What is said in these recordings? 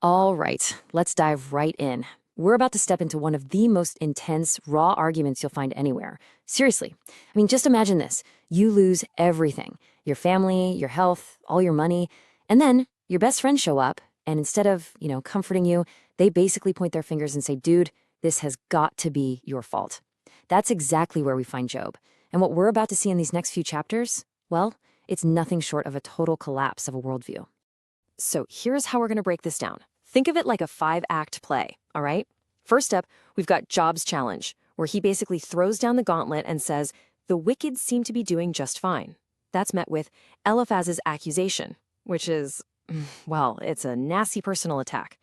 All right, let's dive right in. We're about to step into one of the most intense, raw arguments you'll find anywhere. Seriously. Just imagine this. You lose everything. Your family, your health, all your money, and then your best friends show up, and instead of, comforting you, they basically point their fingers and say, dude, this has got to be your fault. That's exactly where we find Job. And what we're about to see in these next few chapters, well, it's nothing short of a total collapse of a worldview. So here's how we're going to break this down. Think of it like a 5-act play, all right? First up, we've got Job's challenge, where he basically throws down the gauntlet and says, the wicked seem to be doing just fine. That's met with Eliphaz's accusation, which is, well, it's a nasty personal attack.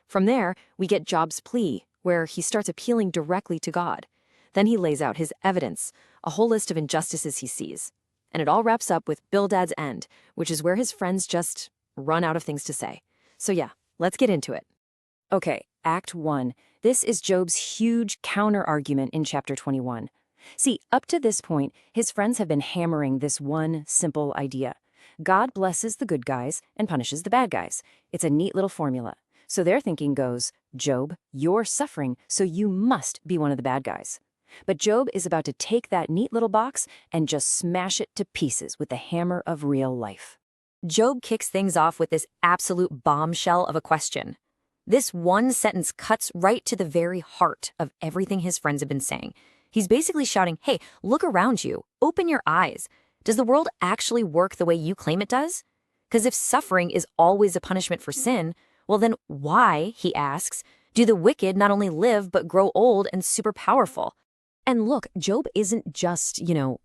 From there, we get Job's plea, where he starts appealing directly to God. Then he lays out his evidence, a whole list of injustices he sees. And it all wraps up with Bildad's end, which is where his friends just run out of things to say. So yeah, let's get into it. Okay, Act 1. This is Job's huge counter-argument in chapter 21. See, up to this point, his friends have been hammering this one simple idea. God blesses the good guys and punishes the bad guys. It's a neat little formula. So their thinking goes, Job, you're suffering, so you must be one of the bad guys. But Job is about to take that neat little box and just smash it to pieces with the hammer of real life. Job kicks things off with this absolute bombshell of a question. This one sentence cuts right to the very heart of everything his friends have been saying. He's basically shouting, hey, look around you. Open your eyes. Does the world actually work the way you claim it does? Because if suffering is always a punishment for sin, well then why, he asks, do the wicked not only live but grow old and super powerful? And look, Job isn't just,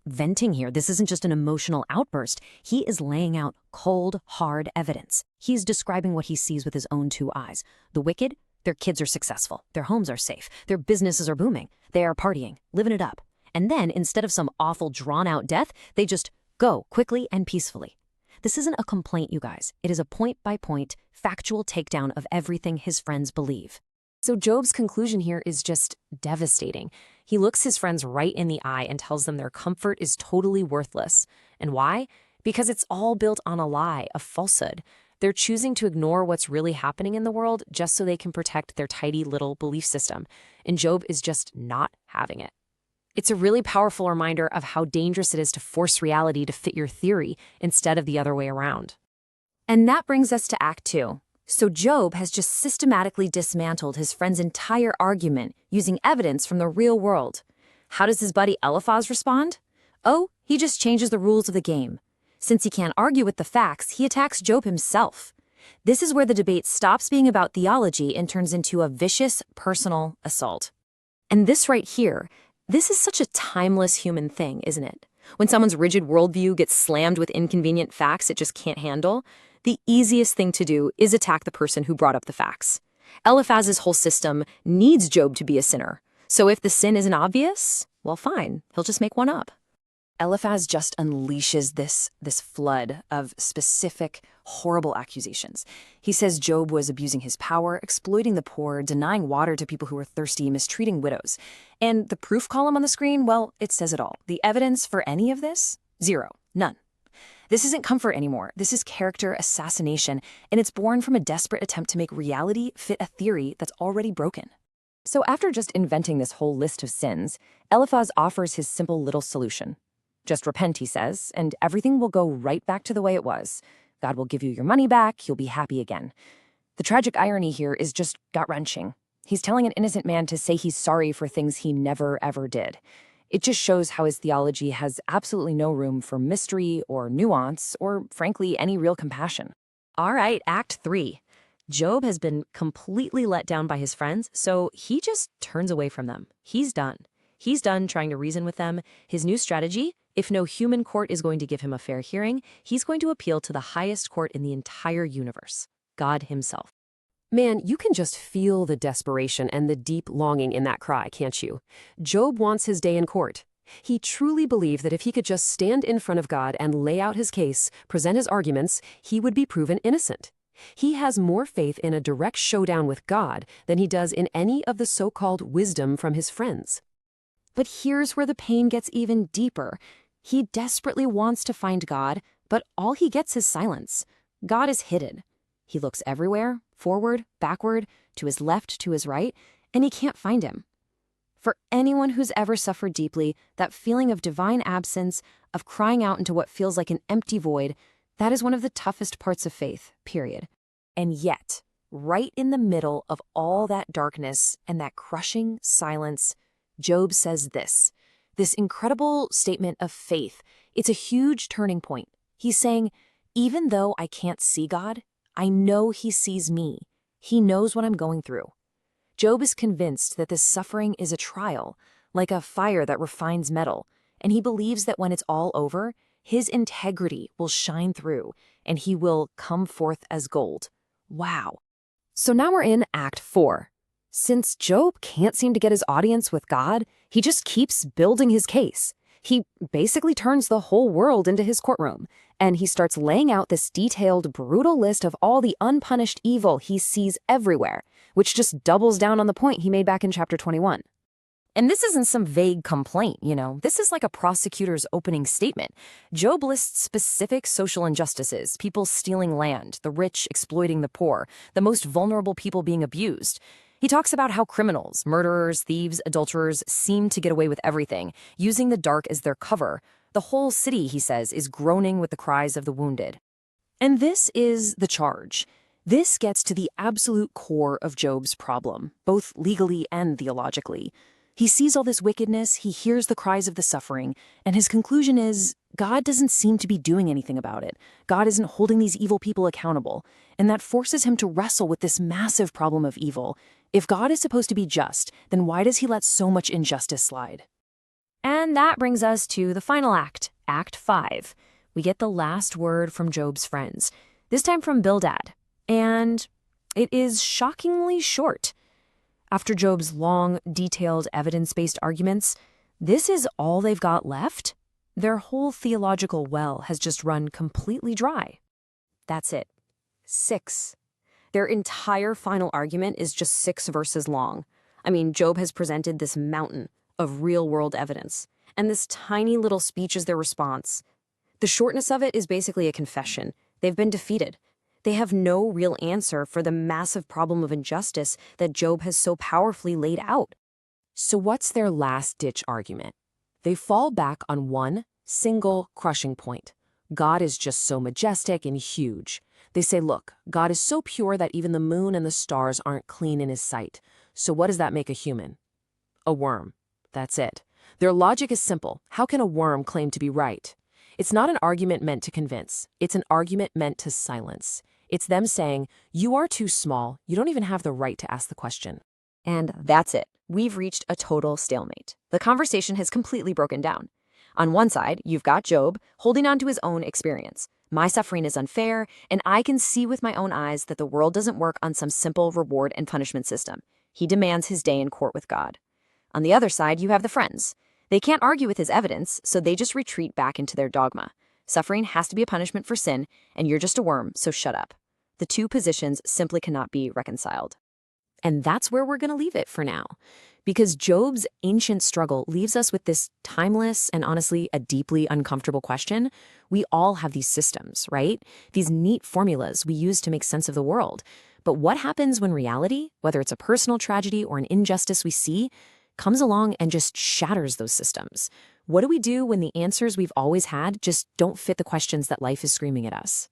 venting here. This isn't just an emotional outburst. He is laying out cold, hard evidence. He's describing what he sees with his own 2 eyes. The wicked, their kids are successful. Their homes are safe. Their businesses are booming. They are partying, living it up. And then, instead of some awful, drawn-out death, they just go quickly and peacefully. This isn't a complaint, you guys. It is a point-by-point, factual takedown of everything his friends believe. So Job's conclusion here is just devastating. He looks his friends right in the eye and tells them their comfort is totally worthless. And why? Because it's all built on a lie, a falsehood. They're choosing to ignore what's really happening in the world just so they can protect their tidy little belief system. And Job is just not having it. It's a really powerful reminder of how dangerous it is to force reality to fit your theory instead of the other way around. And that brings us to Act 2. So Job has just systematically dismantled his friend's entire argument using evidence from the real world. How does his buddy Eliphaz respond? Oh, he just changes the rules of the game. Since he can't argue with the facts, he attacks Job himself. This is where the debate stops being about theology and turns into a vicious, personal assault. And this right here, this is such a timeless human thing, isn't it? When someone's rigid worldview gets slammed with inconvenient facts it just can't handle, the easiest thing to do is attack the person who brought up the facts. Eliphaz's whole system needs Job to be a sinner. So if the sin isn't obvious, well, fine, he'll just make one up. Eliphaz just unleashes this flood of specific, horrible accusations. He says Job was abusing his power, exploiting the poor, denying water to people who were thirsty, mistreating widows. And the proof column on the screen, well, it says it all. The evidence for any of this? Zero. None. This isn't comfort anymore. This is character assassination, and it's born from a desperate attempt to make reality fit a theory that's already broken. So after just inventing this whole list of sins, Eliphaz offers his simple little solution. Just repent, he says, and everything will go right back to the way it was. God will give you your money back, you'll be happy again. The tragic irony here is just gut-wrenching. He's telling an innocent man to say he's sorry for things he never, ever did. It just shows how his theology has absolutely no room for mystery or nuance or, frankly, any real compassion. All right, Act 3. Job has been completely let down by his friends, so he just turns away from them. He's done. He's done trying to reason with them. His new strategy, if no human court is going to give him a fair hearing, he's going to appeal to the highest court in the entire universe, God himself. Man, you can just feel the desperation and the deep longing in that cry, can't you? Job wants his day in court. He truly believed that if he could just stand in front of God and lay out his case, present his arguments, he would be proven innocent. He has more faith in a direct showdown with God than he does in any of the so-called wisdom from his friends. But here's where the pain gets even deeper. He desperately wants to find God, but all he gets is silence. God is hidden. He looks everywhere, forward, backward, to his left, to his right, and he can't find him. For anyone who's ever suffered deeply, that feeling of divine absence, of crying out into what feels like an empty void, that is one of the toughest parts of faith, period. And yet, right in the middle of all that darkness and that crushing silence, Job says this incredible statement of faith. It's a huge turning point. He's saying, even though I can't see God, I know He sees me. He knows what I'm going through. Job is convinced that this suffering is a trial, like a fire that refines metal, and he believes that when it's all over, his integrity will shine through, and he will come forth as gold. Wow. So now we're in Act 4. Since Job can't seem to get his audience with God, he just keeps building his case. He basically turns the whole world into his courtroom, and he starts laying out this detailed, brutal list of all the unpunished evil he sees everywhere, which just doubles down on the point he made back in chapter 21. And this isn't some vague complaint, This is like a prosecutor's opening statement. Job lists specific social injustices, people stealing land, the rich exploiting the poor, the most vulnerable people being abused. He talks about how criminals, murderers, thieves, adulterers seem to get away with everything, using the dark as their cover. The whole city, he says, is groaning with the cries of the wounded. And this is the charge. This gets to the absolute core of Job's problem, both legally and theologically. He sees all this wickedness, he hears the cries of the suffering, and his conclusion is, God doesn't seem to be doing anything about it. God isn't holding these evil people accountable, and that forces him to wrestle with this massive problem of evil. If God is supposed to be just, then why does he let so much injustice slide? And that brings us to the final act, Act 5. We get the last word from Job's friends, this time from Bildad, and it is shockingly short. After Job's long, detailed, evidence-based arguments, this is all they've got left? Their whole theological well has just run completely dry. That's it. 6. Their entire final argument is just 6 verses long. I mean, Job has presented this mountain of real-world evidence, and this tiny little speech is their response. The shortness of it is basically a confession. They've been defeated. They have no real answer for the massive problem of injustice that Job has so powerfully laid out. So what's their last-ditch argument? They fall back on one single crushing point. God is just so majestic and huge. They say, look, God is so pure that even the moon and the stars aren't clean in his sight. So what does that make a human? A worm. That's it. Their logic is simple. How can a worm claim to be right? It's not an argument meant to convince. It's an argument meant to silence. It's them saying, you are too small, you don't even have the right to ask the question. And that's it. We've reached a total stalemate. The conversation has completely broken down. On one side, you've got Job holding on to his own experience. My suffering is unfair, and I can see with my own eyes that the world doesn't work on some simple reward and punishment system. He demands his day in court with God. On the other side, you have the friends. They can't argue with his evidence, so they just retreat back into their dogma. Suffering has to be a punishment for sin, and you're just a worm, so shut up. The two positions simply cannot be reconciled. And that's where we're going to leave it for now, because Job's ancient struggle leaves us with this timeless and honestly a deeply uncomfortable question. We all have these systems, right? These neat formulas we use to make sense of the world. But what happens when reality, whether it's a personal tragedy or an injustice we see, comes along and just shatters those systems? What do we do when the answers we've always had just don't fit the questions that life is screaming at us?